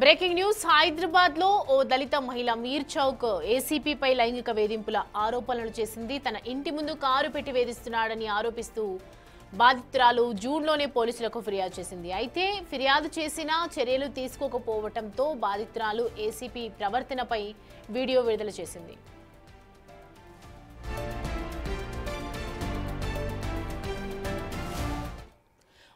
Breaking news Hyderabad లో ఓ దళిత మహిళ మీర్ చౌక్ ఏసీపీపై లైంగిక వేధింపుల ఆరోపణలు చేసింది. తన ఇంటి ముందు కారు పెట్టి వేధిస్తున్నాడని ఆరోపిస్తూ బాధితురాలు జూన్లోనే పోలీసులకు ఫిర్యాదు చేసింది. అయితే ఫిర్యాదు చేసినా చర్యలు తీసుకోకపోవడంతో బాధితురాలు ఏసీపీ ప్రవర్తనపై వీడియో విడుదల చేసింది.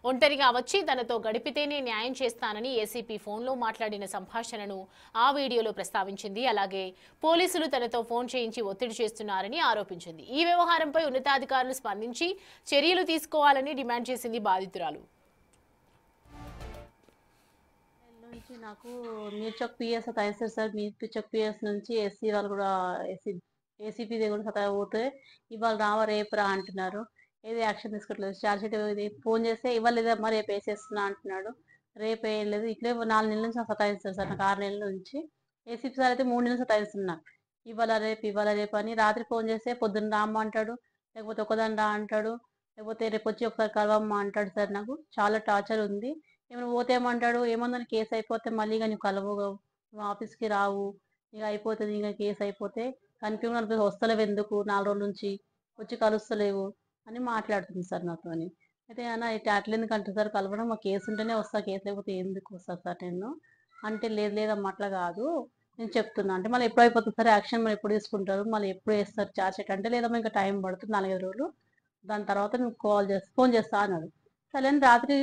ఒంటరిగా వచ్చి తనతో గడిపితేనే న్యాయం చేస్తానని ఏసీపీ ఫోన్లో మాట్లాడిన సంభాషణను ఆ వీడియోలో ప్రస్తావించింది. అలాగే పోలీసులు తనతో ఫోన్ చేయించి ఒత్తిడి చేస్తున్నారని ఆరోపించింది. ఈ వ్యవహారంపై ఉన్నతాధికారులు స్పందించి చర్యలు తీసుకోవాలని డిమాండ్ చేసింది బాధితురాలు. నాకు మీర్చౌక్ పిఎస్ సతాయిస్తారు సార్. మీర్చౌక్ పిఎస్ నుంచి ఎస్సీ వాళ్ళు కూడా ఏసీపీ దగ్గర సతా పోతే ఇవాళ రావా రేపు రా అంటున్నారు. ఏది యాక్షన్ తీసుకోవట్లేదు. చార్జ్షీట్ ఇది ఫోన్ చేస్తే ఇవాళ లేదమ్మా రేపు వేసేస్తున్నా అంటున్నాడు. రేపు వేయలేదు. ఇట్లే 4 నెలల నుంచి సతాయిస్తారు సార్. నాకు 6 నెలల నుంచి. ఏసీపీ సార్ అయితే 3 నెలలు సతాయిస్తున్నా. ఇవాళ రేపు అని రాత్రి ఫోన్ చేస్తే పొద్దున్న రామ్మ అంటాడు, లేకపోతే ఒకదాని రా అంటాడు, లేకపోతే రేపు వచ్చి ఒకసారి కలవమ్మ అంటాడు సార్. నాకు చాలా టార్చర్ ఉంది. ఏమైనా పోతే ఏమంటాడు, ఏమన్నా కేసు అయిపోతే మళ్ళీ ఇక నువ్వు కలవు, నువ్వు ఆఫీస్కి రావు, ఇక అయిపోతుంది, ఇక కేసు అయిపోతే కనిపించ వస్తలేవు, ఎందుకు 4 రోజుల నుంచి వచ్చి కలుస్తలేవు అని మాట్లాడుతుంది సార్ నాతో. అయితే అన్న ఇట్లా అట్లా ఎందుకు అంటారు సార్, కలవడం మా కేసు ఉంటేనే వస్తా, కేసు లేకపోతే ఎందుకు వస్తా సార్ నేను అంటే, లేదు లేదమ్మా అట్లా కాదు నేను చెప్తున్నా అంటే, మళ్ళీ ఎప్పుడు అయిపోతుంది సార్ యాక్షన్, మళ్ళీ ఎప్పుడు తీసుకుంటారు, మళ్ళీ ఎప్పుడు వేస్తారు చార్జ్షీట్ అంటే, లేదమ్మా ఇంకా టైం పడుతుంది 4-5 రోజులు, దాని తర్వాత నువ్వు ఫోన్ చేస్తా అన్నాడు. సరే అని రాత్రి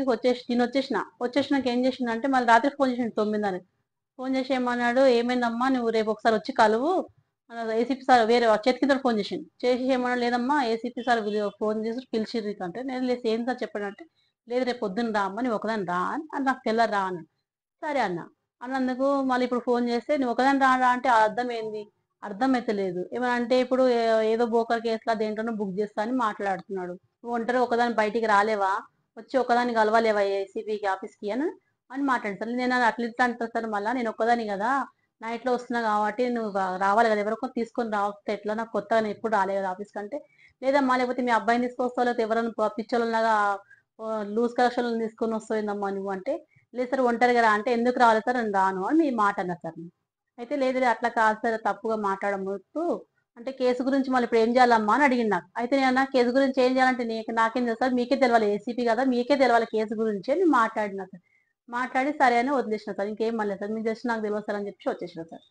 నేను వచ్చేసినాక ఏం చేసిన అంటే, మళ్ళీ రాత్రి ఫోన్ చేసిండు 9 ఫోన్ చేసి ఏమన్నాడు, ఏమైందమ్మా నువ్వు రేపు ఒకసారి వచ్చి కలువు, ఏసీపీ సార్ వేరే చేతికింద ఫోన్ చేసి ఏమన్నాడు, లేదమ్మా ఏసీపీ సార్ ఫోన్ చేసి పిలిచిర్రు అంటే, నేను లేదు ఏం సార్ చెప్పాడు అంటే, లేదు రేపు పొద్దున్న రా అమ్మ, నువ్వు ఒకదాన్ని రా అని నాకు తెల్లారి రా అన్నాడు. సరే అన్నందుకు మళ్ళీ ఇప్పుడు ఫోన్ చేస్తే నువ్వు ఒకదాన్ని రా అంటే అర్థం ఏంది, అర్థం అయితే లేదు. ఏమన్నా అంటే ఇప్పుడు ఏదో బోకర్ కేసులా దేంట్లోనో బుక్ చేస్తా అని మాట్లాడుతున్నాడు. నువ్వు ఒంటరి ఒకదాని బయటికి రాలేవా, వచ్చి ఒకదాన్ని కలవలేవా ఏసీబీకి ఆఫీస్కి అని మాట్లాడతాను. నేను అట్లా ఇట్లా అంటాను సార్. మళ్ళీ నేను ఒక్కదాన్ని కదా నైట్లో వస్తున్నా కాబట్టి నువ్వు రావాలి కదా, ఎవరికో తీసుకొని రావస్తే ఎట్లా, నాకు కొత్తగా నేను ఎప్పుడు రాలేదు కదా ఆఫీస్కి అంటే, లేదమ్మా లేకపోతే మీ అబ్బాయిని తీసుకొస్తావు, లేకపోతే ఎవరైనా పిచ్చోళ్ళలాగా లూజ్ కలెక్షన్ తీసుకొని వస్తాయిందమ్మా నువ్వు అంటే, లేదు సార్ ఒంటరిగా రా అంటే, ఎందుకు రాలేదు సార్ నేను రాను అని మీ మాట అన్నారు సార్. అయితే లేదు అట్లా కాదు సార్, తప్పుగా మాట్లాడమొద్దు అంటే, కేసు గురించి మళ్ళీ ఇప్పుడు ఏం చేయాలమ్మా అని అడిగింది నాకు. అయితే నేను కేసు గురించి ఏం చేయాలంటే నాకేం తెలుసు సార్, మీకే తెలవాలి, ఏసీపీ కదా మీకే తెలవాలి కేసు గురించి అని మాట్లాడినా సార్. మాట్లాడి సరే అని వదిలేసిన సార్. ఇంకేం మళ్ళీ సార్ మీకు జస్ట్ నాకు తెలియదు సార్ అని చెప్పి వచ్చేసిన సార్.